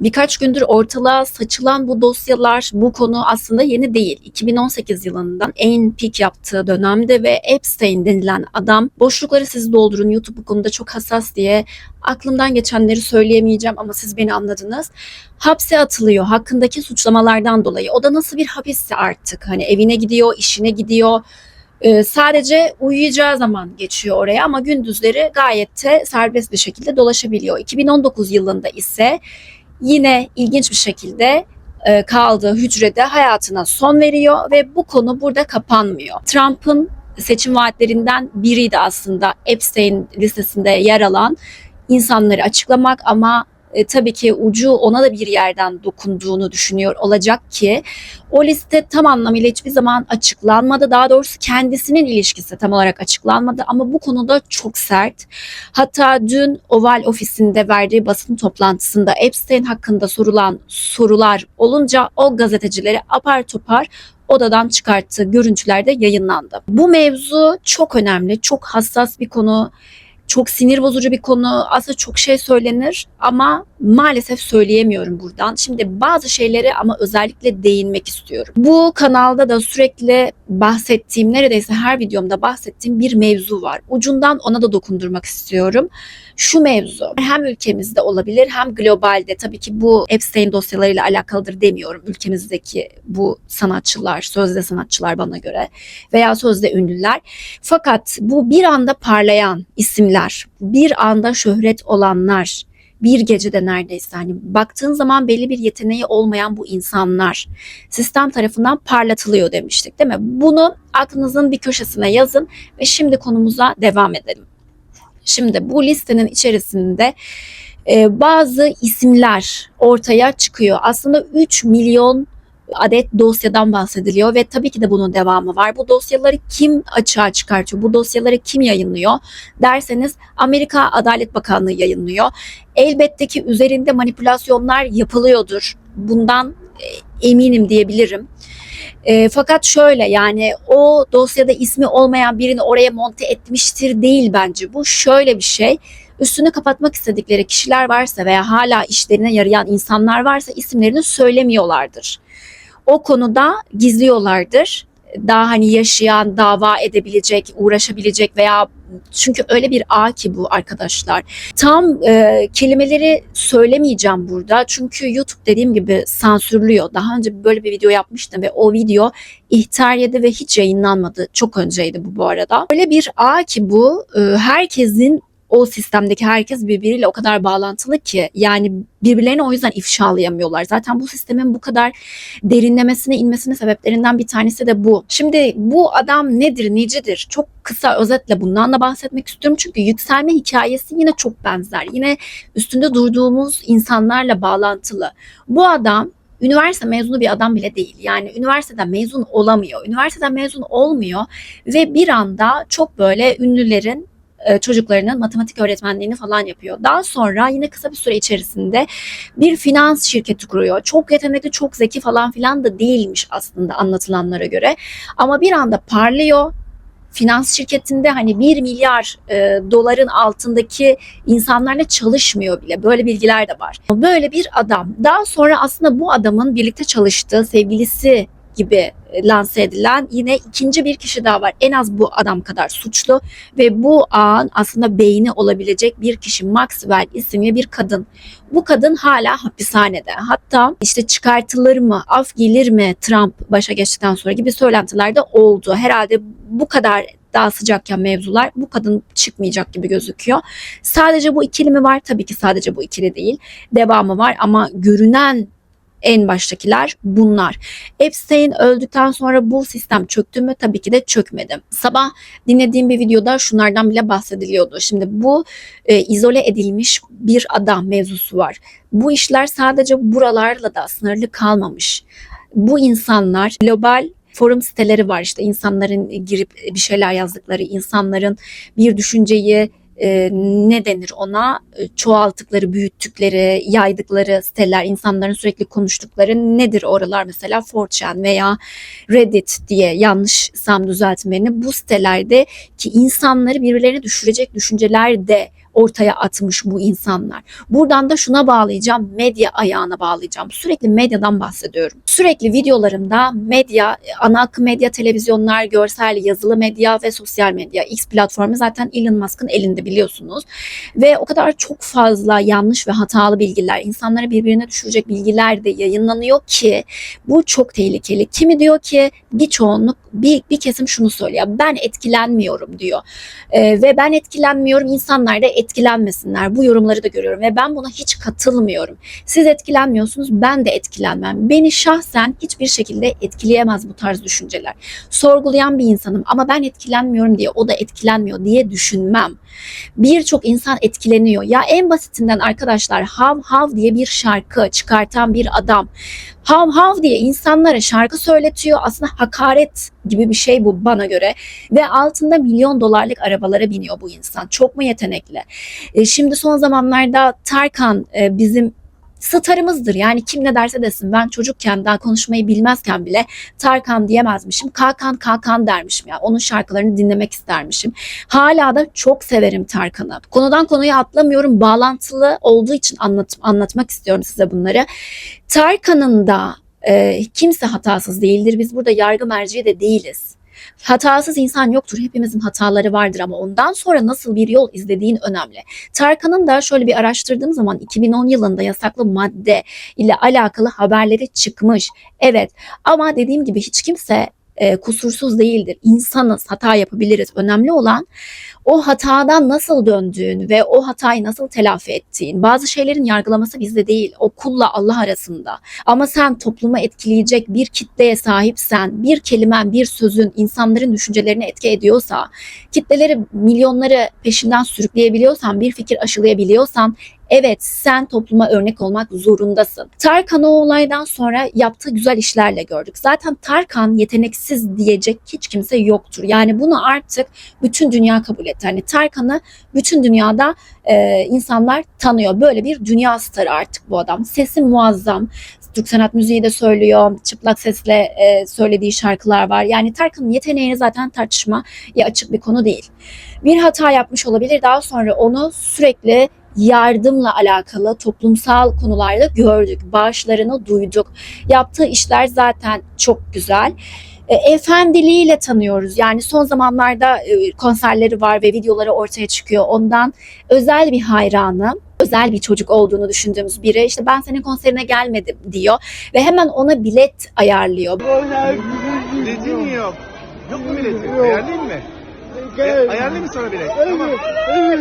Birkaç gündür ortalığa saçılan bu dosyalar, bu konu aslında yeni değil. 2018 yılından en peak yaptığı dönemde ve Epstein denilen adam, boşlukları siz doldurun, YouTube bu konuda çok hassas diye aklımdan geçenleri söyleyemeyeceğim ama siz beni anladınız. Hapse atılıyor hakkındaki suçlamalardan dolayı. O da nasıl bir hapisse artık? Hani evine gidiyor, işine gidiyor. Sadece uyuyacağı zaman geçiyor oraya ama gündüzleri gayet de serbest bir şekilde dolaşabiliyor. 2019 yılında ise yine ilginç bir şekilde kaldığı hücrede hayatına son veriyor ve bu konu burada kapanmıyor. Trump'ın seçim vaatlerinden biriydi aslında Epstein listesinde yer alan insanları açıklamak ama tabii ki ucu ona da bir yerden dokunduğunu düşünüyor olacak ki o liste tam anlamıyla hiçbir zaman açıklanmadı. Daha doğrusu kendisinin ilişkisi tam olarak açıklanmadı ama bu konuda çok sert. Hatta dün Oval ofisinde verdiği basın toplantısında Epstein hakkında sorulan sorular olunca o gazetecileri apar topar odadan çıkarttığı görüntüler de yayınlandı. Bu mevzu çok önemli, çok hassas bir konu. Çok sinir bozucu bir konu. Aslında çok şey söylenir ama maalesef söyleyemiyorum buradan. Şimdi bazı şeylere ama özellikle değinmek istiyorum. Bu kanalda da sürekli bahsettiğim, neredeyse her videomda bahsettiğim bir mevzu var. Ucundan ona da dokundurmak istiyorum. Şu mevzu hem ülkemizde olabilir hem globalde. Tabii ki bu Epstein dosyalarıyla alakalıdır demiyorum. Ülkemizdeki bu sanatçılar, sözde sanatçılar bana göre veya sözde ünlüler. Fakat bu bir anda parlayan isimler, bir anda şöhret olanlar, bir gecede neredeyse hani baktığın zaman belli bir yeteneği olmayan bu insanlar sistem tarafından parlatılıyor demiştik değil mi? Bunu aklınızın bir köşesine yazın ve şimdi konumuza devam edelim. Şimdi bu listenin içerisinde bazı isimler ortaya çıkıyor. Aslında 3 milyon adet dosyadan bahsediliyor ve tabii ki de bunun devamı var. Bu dosyaları kim açığa çıkartıyor? Bu dosyaları kim yayınlıyor derseniz Amerika Adalet Bakanlığı yayınlıyor. Elbette ki üzerinde manipülasyonlar yapılıyordur. Bundan eminim diyebilirim. Fakat şöyle yani o dosyada ismi olmayan birini oraya monte etmiştir değil bence. Bu şöyle bir şey. Üstünü kapatmak istedikleri kişiler varsa veya hala işlerine yarayan insanlar varsa isimlerini söylemiyorlardır. O konuda gizliyorlardır. Daha hani yaşayan, dava edebilecek, uğraşabilecek veya çünkü öyle bir ağ ki bu arkadaşlar. Tam kelimeleri söylemeyeceğim burada. Çünkü YouTube dediğim gibi sansürlüyor. Daha önce böyle bir video yapmıştım ve o video ihtar yedi ve hiç yayınlanmadı. Çok önceydi bu arada. Öyle bir ağ ki bu herkesin o sistemdeki herkes birbiriyle o kadar bağlantılı ki yani birbirlerini o yüzden ifşalayamıyorlar. Zaten bu sistemin bu kadar derinlemesine inmesinin sebeplerinden bir tanesi de bu. Şimdi bu adam nedir, necidir? Çok kısa özetle bundan da bahsetmek istiyorum. Çünkü yükselme hikayesi yine çok benzer. Yine üstünde durduğumuz insanlarla bağlantılı. Bu adam üniversite mezunu bir adam bile değil. Yani üniversiteden mezun olamıyor. Üniversiteden mezun olmuyor ve bir anda çok böyle ünlülerin çocuklarının matematik öğretmenliğini falan yapıyor. Daha sonra yine kısa bir süre içerisinde bir finans şirketi kuruyor. Çok yetenekli, çok zeki falan filan da değilmiş aslında anlatılanlara göre. Ama bir anda parlıyor. Finans şirketinde hani 1 milyar doların altındaki insanlarla çalışmıyor bile. Böyle bilgiler de var. Böyle bir adam. Daha sonra aslında bu adamın birlikte çalıştığı sevgilisi gibi lanse edilen yine ikinci bir kişi daha var. En az bu adam kadar suçlu ve bu ağın aslında beyni olabilecek bir kişi, Maxwell isimli bir kadın. Bu kadın hala hapishanede. Hatta işte çıkartılır mı, af gelir mi Trump başa geçtikten sonra gibi söylentiler de oldu. Herhalde bu kadar daha sıcakken mevzular bu kadın çıkmayacak gibi gözüküyor. Sadece bu ikili mi var? Tabii ki sadece bu ikili değil. Devamı var ama görünen en baştakiler bunlar. Epstein öldükten sonra bu sistem çöktü mü? Tabii ki de çökmedi. Sabah dinlediğim bir videoda şunlardan bile bahsediliyordu. Şimdi bu izole edilmiş bir adam mevzusu var. Bu işler sadece buralarla da sınırlı kalmamış. Bu insanlar global forum siteleri var, işte insanların girip bir şeyler yazdıkları, insanların bir düşünceyi ne denir ona, çoğalttıkları, büyüttükleri, yaydıkları siteler, insanların sürekli konuştukları nedir oralar, mesela 4chan veya Reddit diye yanlışsam düzeltmeni, bu sitelerde ki insanları birbirlerine düşürecek düşünceler de ortaya atmış bu insanlar. Buradan da şuna bağlayacağım, medya ayağına bağlayacağım. Sürekli medyadan bahsediyorum. Sürekli videolarımda medya, ana akım medya, televizyonlar, görsel, yazılı medya ve sosyal medya. X platformu zaten Elon Musk'ın elinde biliyorsunuz. Ve o kadar çok fazla yanlış ve hatalı bilgiler, insanları birbirine düşürecek bilgiler de yayınlanıyor ki bu çok tehlikeli. Kimi diyor ki bir kesim şunu söylüyor. Ben etkilenmiyorum diyor. Ve ben etkilenmiyorum, insanlar da etkilenmesinler. Bu yorumları da görüyorum ve ben buna hiç katılmıyorum. Siz etkilenmiyorsunuz, ben de etkilenmem. Beni şahsen hiçbir şekilde etkileyemez bu tarz düşünceler. Sorgulayan bir insanım ama ben etkilenmiyorum diye o da etkilenmiyor diye düşünmem. Birçok insan etkileniyor. Ya en basitinden arkadaşlar, Hav Hav diye bir şarkı çıkartan bir adam. Hav hav diye insanlara şarkı söyletiyor. Aslında hakaret gibi bir şey bu bana göre. Ve altında milyon dolarlık arabalara biniyor bu insan. Çok mu yetenekli? Şimdi son zamanlarda Tarkan bizim starımızdır. Yani kim ne derse desin. Ben çocukken daha konuşmayı bilmezken bile Tarkan diyemezmişim. Kakan dermişim. Yani onun şarkılarını dinlemek istermişim. Hala da çok severim Tarkan'ı. Konudan konuya atlamıyorum. Bağlantılı olduğu için anlatmak istiyorum size bunları. Tarkan'ın da kimse hatasız değildir. Biz burada yargı merci de değiliz. Hatasız insan yoktur. Hepimizin hataları vardır ama ondan sonra nasıl bir yol izlediğin önemli. Tarkan'ın da şöyle bir araştırdığım zaman 2010 yılında yasaklı madde ile alakalı haberleri çıkmış. Evet, ama dediğim gibi hiç kimse kusursuz değildir. İnsanız, hata yapabiliriz. Önemli olan o hatadan nasıl döndüğün ve o hatayı nasıl telafi ettiğin. Bazı şeylerin yargılaması bizde değil. O kulla Allah arasında. Ama sen toplumu etkileyecek bir kitleye sahipsen, bir kelimen, bir sözün insanların düşüncelerini etki ediyorsa, kitleleri, milyonları peşinden sürükleyebiliyorsan, bir fikir aşılayabiliyorsan, evet, sen topluma örnek olmak zorundasın. Tarkan o olaydan sonra yaptığı güzel işlerle gördük. Zaten Tarkan yeteneksiz diyecek hiç kimse yoktur. Yani bunu artık bütün dünya kabul etti. Hani Tarkan'ı bütün dünyada insanlar tanıyor. Böyle bir dünya starı artık bu adam. Sesi muazzam. Türk sanat müziği de söylüyor. Çıplak sesle söylediği şarkılar var. Yani Tarkan'ın yeteneğini zaten tartışmaya açık bir konu değil. Bir hata yapmış olabilir. Daha sonra onu sürekli yardımla alakalı toplumsal konularda gördük. Bağışlarını duyduk. Yaptığı işler zaten çok güzel. Efendiliğiyle tanıyoruz. Yani son zamanlarda konserleri var ve videoları ortaya çıkıyor. Ondan özel bir hayranım. Özel bir çocuk olduğunu düşündüğümüz biri işte ben senin konserine gelmedim diyor ve hemen ona bilet ayarlıyor. Biletin yok. Yok mu bileti? Ayarlayayım mı? Ayarlayayım mı sana bilet? Tamam. Evet.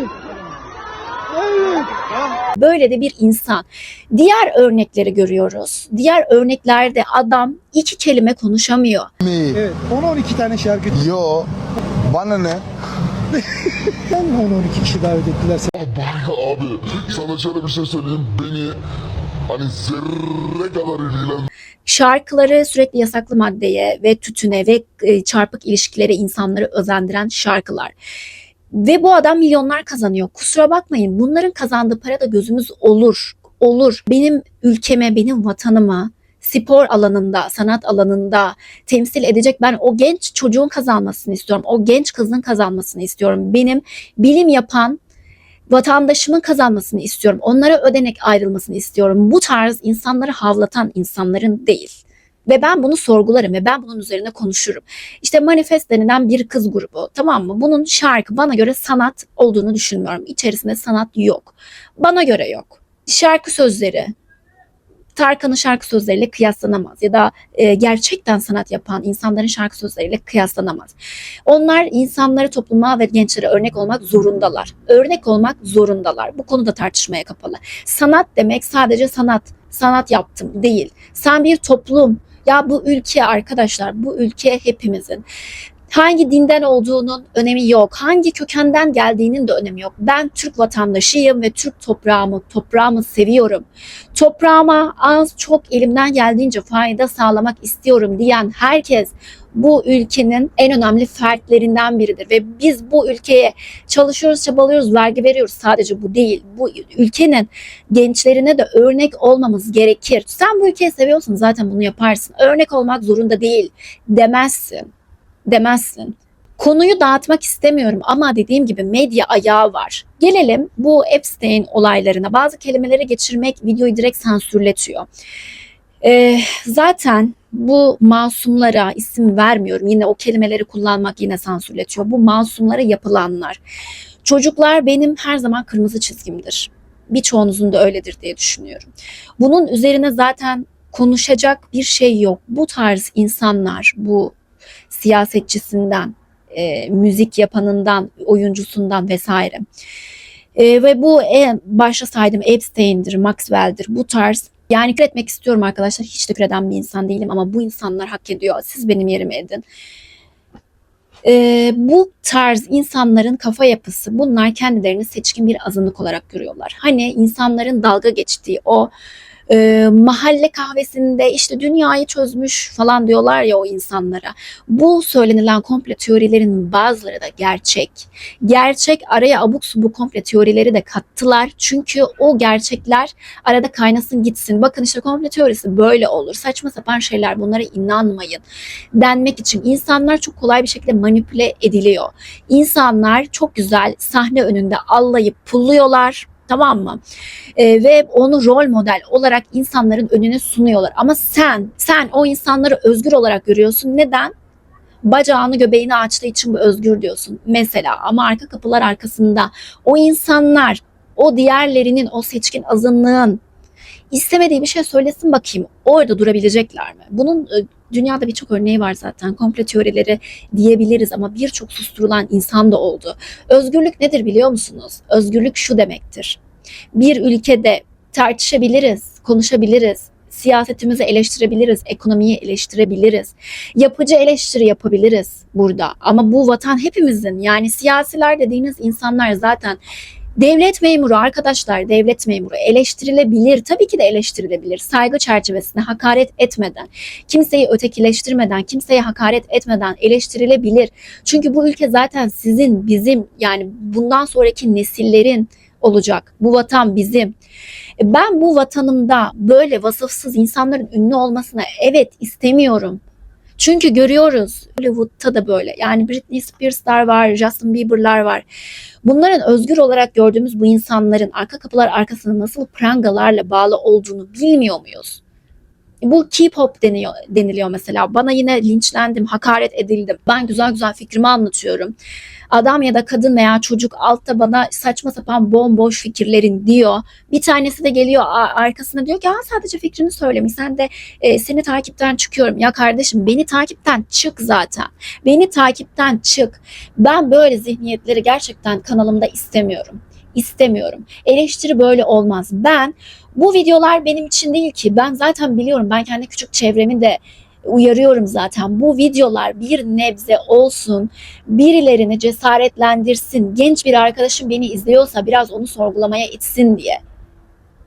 Böyle de bir insan. Diğer örnekleri görüyoruz. Diğer örneklerde adam iki kelime konuşamıyor. Evet. 10-12 tane şarkı. Yo, bana ne? Ben 10-12 kişi davet ettiler. Abi sana şöyle bir şey söyleyeyim. Beni hani zerre kadar ilgilendirmez. Şarkıları sürekli yasaklı maddeye ve tütüne ve çarpık ilişkilere insanları özendiren şarkılar. Ve bu adam milyonlar kazanıyor. Kusura bakmayın, bunların kazandığı para da gözümüz olur. Benim ülkeme, benim vatanıma spor alanında, sanat alanında temsil edecek ben o genç çocuğun kazanmasını istiyorum. O genç kızın kazanmasını istiyorum. Benim bilim yapan vatandaşımın kazanmasını istiyorum. Onlara ödenek ayrılmasını istiyorum. Bu tarz insanları havlatan insanların değil. Ve ben bunu sorgularım ve ben bunun üzerine konuşurum. İşte Manifest denilen bir kız grubu, tamam mı? Bunun şarkı bana göre sanat olduğunu düşünmüyorum. İçerisinde sanat yok. Bana göre yok. Şarkı sözleri Tarkan'ın şarkı sözleriyle kıyaslanamaz ya da gerçekten sanat yapan insanların şarkı sözleriyle kıyaslanamaz. Onlar insanlara, topluma ve gençlere örnek olmak zorundalar. Örnek olmak zorundalar. Bu konuda tartışmaya kapalı. Sanat demek sadece sanat yaptım değil. Sen bir toplum, ya bu ülke arkadaşlar, bu ülke hepimizin. Hangi dinden olduğunun önemi yok. Hangi kökenden geldiğinin de önemi yok. Ben Türk vatandaşıyım ve Türk toprağımı seviyorum. Toprağıma az çok elimden geldiğince fayda sağlamak istiyorum diyen herkes bu ülkenin en önemli fertlerinden biridir. Ve biz bu ülkeye çalışıyoruz, çabalıyoruz, vergi veriyoruz. Sadece bu değil. Bu ülkenin gençlerine de örnek olmamız gerekir. Sen bu ülkeyi seviyorsan zaten bunu yaparsın. Örnek olmak zorunda değil demezsin. Konuyu dağıtmak istemiyorum ama dediğim gibi medya ayağı var. Gelelim bu Epstein olaylarına. Bazı kelimeleri geçirmek videoyu direkt sansürletiyor. Zaten bu masumlara isim vermiyorum. Yine o kelimeleri kullanmak yine sansürletiyor. Bu masumlara yapılanlar. Çocuklar benim her zaman kırmızı çizgimdir. Birçoğunuzun da öyledir diye düşünüyorum. Bunun üzerine zaten konuşacak bir şey yok. Bu tarz insanlar, bu siyasetçisinden, müzik yapanından, oyuncusundan vesaire. Ve bu başta saydım Epstein'dir, Maxwell'dir, bu tarz. Yani küfür etmek istiyorum arkadaşlar. Hiç de küfür eden bir insan değilim ama bu insanlar hak ediyor. Siz benim yerime edin. Bu tarz insanların kafa yapısı, bunlar kendilerini seçkin bir azınlık olarak görüyorlar. Hani insanların dalga geçtiği o mahalle kahvesinde işte dünyayı çözmüş falan diyorlar ya o insanlara. Bu söylenilen komplo teorilerinin bazıları da gerçek. Gerçek, araya abuk subuk komplo teorileri de kattılar. Çünkü o gerçekler arada kaynasın gitsin. Bakın işte komplo teorisi böyle olur. Saçma sapan şeyler, bunlara inanmayın denmek için insanlar çok kolay bir şekilde manipüle ediliyor. İnsanlar çok güzel sahne önünde allayıp pulluyorlar. Tamam mı? Ve onu rol model olarak insanların önüne sunuyorlar. Ama sen o insanları özgür olarak görüyorsun. Neden? Bacağını göbeğini açtığı için bu özgür diyorsun. Mesela ama arka kapılar arkasında o insanlar, o diğerlerinin, o seçkin azınlığın istemediği bir şey söylesin bakayım. Orada durabilecekler mi? Bunun dünyada birçok örneği var zaten. Komplo teorileri diyebiliriz ama birçok susturulan insan da oldu. Özgürlük nedir biliyor musunuz? Özgürlük şu demektir. Bir ülkede tartışabiliriz, konuşabiliriz, siyasetimizi eleştirebiliriz, ekonomiyi eleştirebiliriz, yapıcı eleştiri yapabiliriz burada. Ama bu vatan hepimizin, yani siyasiler dediğiniz insanlar zaten devlet memuru arkadaşlar, devlet memuru eleştirilebilir. Tabii ki de eleştirilebilir. Saygı çerçevesinde hakaret etmeden, kimseyi ötekileştirmeden, kimseye hakaret etmeden eleştirilebilir. Çünkü bu ülke zaten sizin, bizim, yani bundan sonraki nesillerin olacak. Bu vatan bizim. Ben bu vatanımda böyle vasıfsız insanların ünlü olmasına evet istemiyorum. Çünkü görüyoruz Hollywood'ta da böyle. Yani Britney Spears'lar var, Justin Bieber'lar var. Bunların özgür olarak gördüğümüz bu insanların arka kapılar arkasında nasıl prangalarla bağlı olduğunu bilmiyor muyuz? Bu K-pop deniliyor mesela. Bana yine linçlendim, hakaret edildim. Ben güzel güzel fikrimi anlatıyorum. Adam ya da kadın veya çocuk altta bana saçma sapan bomboş fikirlerin diyor. Bir tanesi de geliyor arkasına diyor ki sadece fikrini söylemiş. Sen de seni takipten çıkıyorum. Ya kardeşim beni takipten çık zaten. Beni takipten çık. Ben böyle zihniyetleri gerçekten kanalımda istemiyorum. İstemiyorum. Eleştiri böyle olmaz. Bu videolar benim için değil ki. Ben zaten biliyorum. Ben kendi küçük çevremi de uyarıyorum zaten. Bu videolar bir nebze olsun, birilerini cesaretlendirsin. Genç bir arkadaşım beni izliyorsa biraz onu sorgulamaya itsin diye.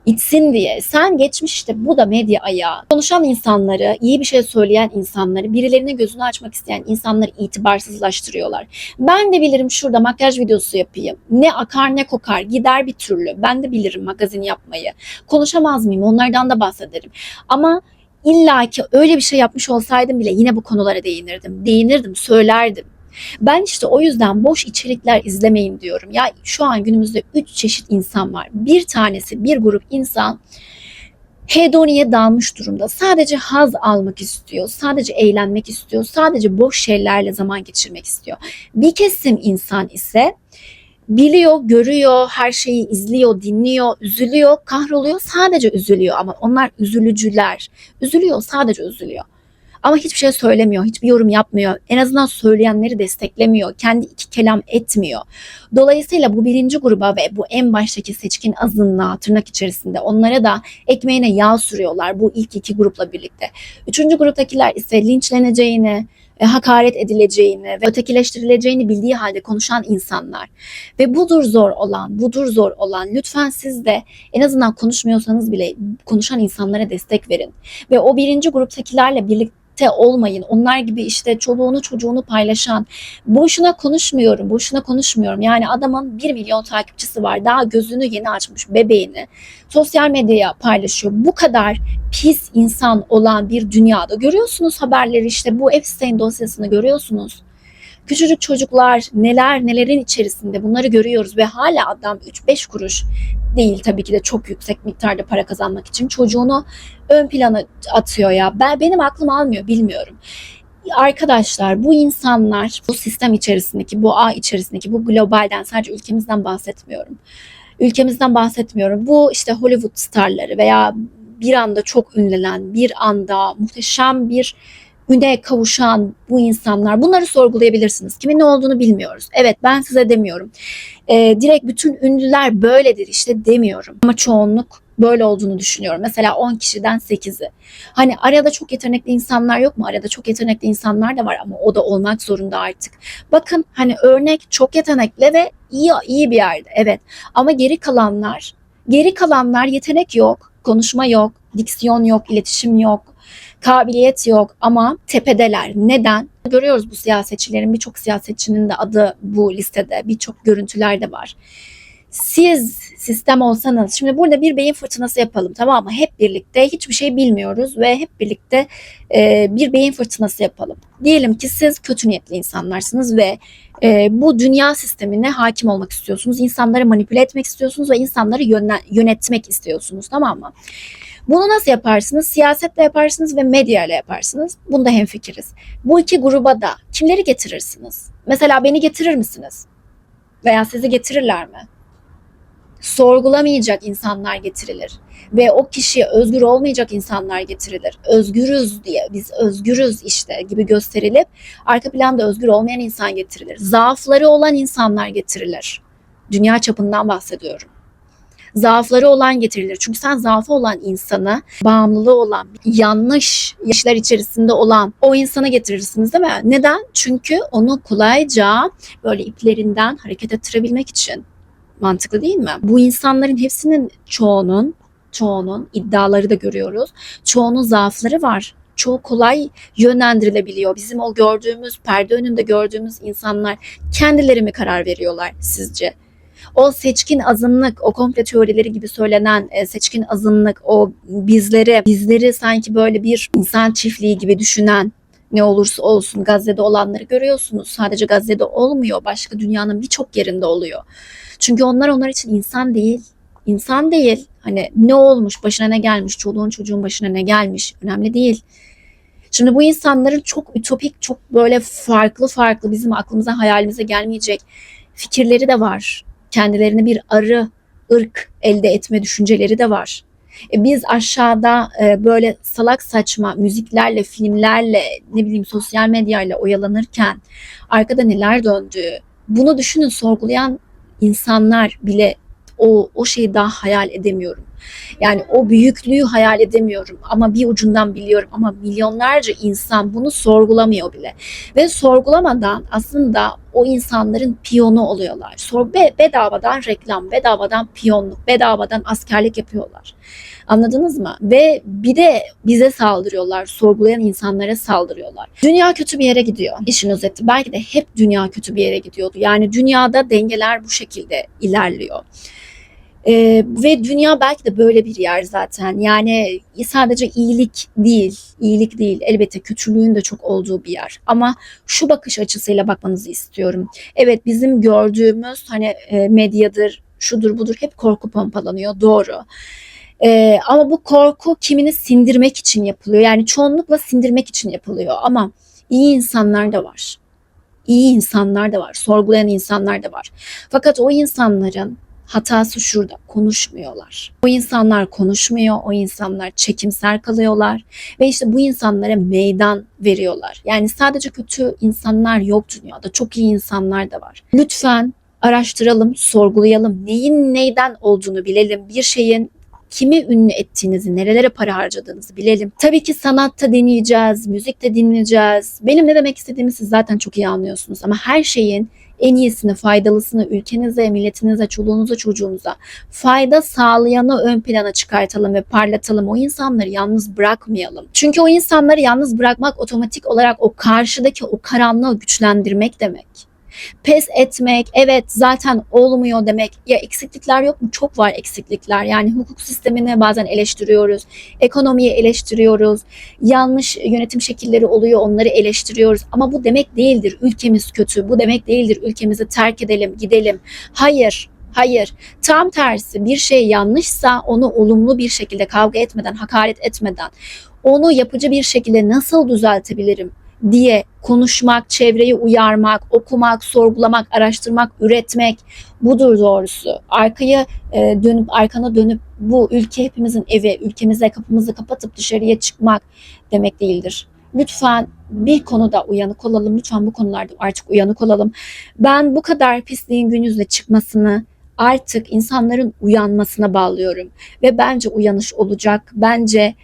İtsin diye. Sen geçmiş işte, bu da medya ayağı. Konuşan insanları, iyi bir şey söyleyen insanları, birilerinin gözünü açmak isteyen insanları itibarsızlaştırıyorlar. Ben de bilirim şurada makyaj videosu yapayım. Ne akar ne kokar, gider bir türlü. Ben de bilirim magazin yapmayı. Konuşamaz mıyım? Onlardan da bahsederim. Ama İlla ki öyle bir şey yapmış olsaydım bile yine bu konulara değinirdim, söylerdim. Ben işte o yüzden boş içerikler izlemeyin diyorum. Ya şu an günümüzde 3 çeşit insan var. Bir tanesi, bir grup insan hedoniye dalmış durumda. Sadece haz almak istiyor, sadece eğlenmek istiyor, sadece boş şeylerle zaman geçirmek istiyor. Bir kesim insan ise biliyor, görüyor, her şeyi izliyor, dinliyor, üzülüyor, kahroluyor, sadece üzülüyor ama onlar üzülücüler. Üzülüyor, sadece üzülüyor. Ama hiçbir şey söylemiyor, hiçbir yorum yapmıyor. En azından söyleyenleri desteklemiyor, kendi iki kelam etmiyor. Dolayısıyla bu birinci gruba ve bu en baştaki seçkin azınlığa, tırnak içerisinde, onlara da ekmeğine yağ sürüyorlar bu ilk iki grupla birlikte. Üçüncü gruptakiler ise linçleneceğini, hakaret edileceğini ve ötekileştirileceğini bildiği halde konuşan insanlar. Ve budur zor olan. Lütfen siz de en azından konuşmuyorsanız bile konuşan insanlara destek verin. Ve o birinci gruptakilerle birlikte olmayın. Onlar gibi işte çoluğunu çocuğunu paylaşan, boşuna konuşmuyorum. Yani adamın 1 milyon takipçisi var. Daha gözünü yeni açmış, bebeğini sosyal medyaya paylaşıyor. Bu kadar pis insan olan bir dünyada görüyorsunuz haberleri, işte bu Epstein dosyasını görüyorsunuz. Küçücük çocuklar nelerin içerisinde, bunları görüyoruz ve hala adam 3-5 kuruş değil, tabii ki de çok yüksek miktarda para kazanmak için çocuğunu ön plana atıyor ya. Benim aklım almıyor, bilmiyorum. Arkadaşlar, bu insanlar, bu sistem içerisindeki, bu ağ içerisindeki, bu globalden, sadece ülkemizden bahsetmiyorum. Ülkemizden bahsetmiyorum. Bu işte Hollywood starları veya bir anda çok ünlenen, bir anda muhteşem bir üne kavuşan bu insanlar, bunları sorgulayabilirsiniz. Kimin ne olduğunu bilmiyoruz. Evet, ben size demiyorum. Direkt bütün ünlüler böyledir işte demiyorum. Ama çoğunluk böyle olduğunu düşünüyorum. Mesela 10 kişiden 8'i. Hani arada çok yetenekli insanlar yok mu? Arada çok yetenekli insanlar da var ama o da olmak zorunda artık. Bakın, hani örnek çok yetenekli ve iyi bir yerde. Evet. Ama geri kalanlar yetenek yok, konuşma yok, diksiyon yok, iletişim yok, kabiliyet yok ama tepedeler. Neden? Görüyoruz bu siyasetçilerin, birçok siyasetçinin de adı bu listede, birçok görüntüler de var. Siz sistem olsanız, şimdi burada bir beyin fırtınası yapalım, tamam mı? Hep birlikte, hiçbir şey bilmiyoruz ve hep birlikte bir beyin fırtınası yapalım. Diyelim ki siz kötü niyetli insanlarsınız ve bu dünya sistemine hakim olmak istiyorsunuz. İnsanları manipüle etmek istiyorsunuz ve insanları yönetmek istiyorsunuz, tamam mı? Bunu nasıl yaparsınız? Siyasetle yaparsınız ve medyayla yaparsınız. Bunda hemfikiriz. Bu iki gruba da kimleri getirirsiniz? Mesela beni getirir misiniz? Veya sizi getirirler mi? Sorgulamayacak insanlar getirilir. Ve o kişiye özgür olmayacak insanlar getirilir. Özgürüz diye, biz özgürüz işte gibi gösterilip arka planda özgür olmayan insan getirilir. Zaafları olan insanlar getirilir. Dünya çapından bahsediyorum. Zaafları olan getirilir. Çünkü sen zaafı olan insanı, bağımlılığı olan, yanlış işler içerisinde olan o insana getirirsiniz, değil mi? Neden? Çünkü onu kolayca böyle iplerinden hareket ettirebilmek için. Mantıklı değil mi? Bu insanların hepsinin, çoğunun iddiaları da görüyoruz. Çoğunun zaafları var. Çoğu kolay yönlendirilebiliyor. Bizim o gördüğümüz, perde önünde gördüğümüz insanlar kendileri mi karar veriyorlar sizce? O seçkin azınlık, o komple teorileri gibi söylenen seçkin azınlık, o bizleri sanki böyle bir insan çiftliği gibi düşünen, ne olursa olsun Gazze'de olanları görüyorsunuz. Sadece Gazze'de olmuyor, başka dünyanın birçok yerinde oluyor. Çünkü onlar için insan değil. İnsan değil. Hani ne olmuş, başına ne gelmiş, çoluğun çocuğun başına ne gelmiş, önemli değil. Şimdi bu insanların çok ütopik, çok böyle farklı bizim aklımıza, hayalimize gelmeyecek fikirleri de var. Kendilerini bir ırk elde etme düşünceleri de var. Biz aşağıda böyle salak saçma müziklerle, filmlerle, ne bileyim sosyal medyayla oyalanırken arkada neler döndüğü, bunu düşünün, sorgulayan insanlar bile o şeyi daha hayal edemiyorum. Yani o büyüklüğü hayal edemiyorum ama bir ucundan biliyorum, ama milyonlarca insan bunu sorgulamıyor bile. Ve sorgulamadan aslında o insanların piyonu oluyorlar. Bedavadan reklam, bedavadan piyonluk, bedavadan askerlik yapıyorlar. Anladınız mı? Ve bir de bize saldırıyorlar, sorgulayan insanlara saldırıyorlar. Dünya kötü bir yere gidiyor. İşin özeti, belki de hep dünya kötü bir yere gidiyordu. Yani dünyada dengeler bu şekilde ilerliyor. Ve dünya belki de böyle bir yer zaten. Yani sadece iyilik değil. Elbette kötülüğün de çok olduğu bir yer. Ama şu bakış açısıyla bakmanızı istiyorum. Evet, bizim gördüğümüz hani medyadır, şudur budur, hep korku pompalanıyor. Doğru. Ama bu korku kimini sindirmek için yapılıyor. Yani çoğunlukla sindirmek için yapılıyor. Ama iyi insanlar da var. İyi insanlar da var. Sorgulayan insanlar da var. Fakat o insanların hatası şurada: konuşmuyorlar. O insanlar konuşmuyor, o insanlar çekimser kalıyorlar ve işte bu insanlara meydan veriyorlar. Yani sadece kötü insanlar yok dünyada, çok iyi insanlar da var. Lütfen araştıralım, sorgulayalım, neyin neyden olduğunu bilelim, bir şeyin kimi ünlü ettiğinizi, nerelere para harcadığınızı bilelim. Tabii ki sanatta dinleyeceğiz, müzikte dinleyeceğiz. Benim ne demek istediğimi siz zaten çok iyi anlıyorsunuz ama her şeyin en iyisini, faydalısını ülkenize, milletinize, çoluğunuza, çocuğunuza fayda sağlayanı ön plana çıkartalım ve parlatalım. O insanları yalnız bırakmayalım. Çünkü o insanları yalnız bırakmak otomatik olarak o karşıdaki o karanlığı güçlendirmek demek. Pes etmek, evet zaten olmuyor demek. Ya eksiklikler yok mu? Çok var eksiklikler. Yani hukuk sistemini bazen eleştiriyoruz. Ekonomiyi eleştiriyoruz. Yanlış yönetim şekilleri oluyor, onları eleştiriyoruz. Ama bu demek değildir ülkemiz kötü. Bu demek değildir ülkemizi terk edelim, gidelim. Hayır. Hayır. Tam tersi, bir şey yanlışsa onu olumlu bir şekilde, kavga etmeden, hakaret etmeden, onu yapıcı bir şekilde nasıl düzeltebilirim diye konuşmak, çevreyi uyarmak, okumak, sorgulamak, araştırmak, üretmek, budur doğrusu. Arkana dönüp bu ülke hepimizin evi, ülkemize kapımızı kapatıp dışarıya çıkmak demek değildir. Lütfen bir konuda uyanık olalım. Lütfen bu konularda artık uyanık olalım. Ben bu kadar pisliğin gün yüzüne çıkmasını artık insanların uyanmasına bağlıyorum. Ve bence uyanış olacak. Bence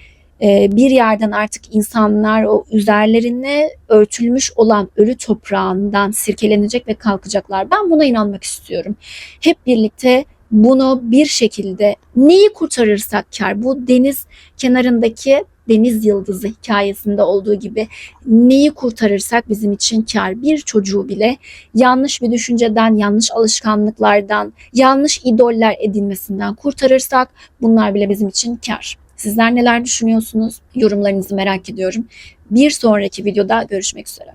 bir yerden artık insanlar o üzerlerine örtülmüş olan ölü toprağından sirkelenecek ve kalkacaklar. Ben buna inanmak istiyorum. Hep birlikte bunu bir şekilde neyi kurtarırsak kar. Bu deniz kenarındaki deniz yıldızı hikayesinde olduğu gibi neyi kurtarırsak bizim için kar. Bir çocuğu bile yanlış bir düşünceden, yanlış alışkanlıklardan, yanlış idoller edinmesinden kurtarırsak bunlar bile bizim için kar. Sizler neler düşünüyorsunuz? Yorumlarınızı merak ediyorum. Bir sonraki videoda görüşmek üzere.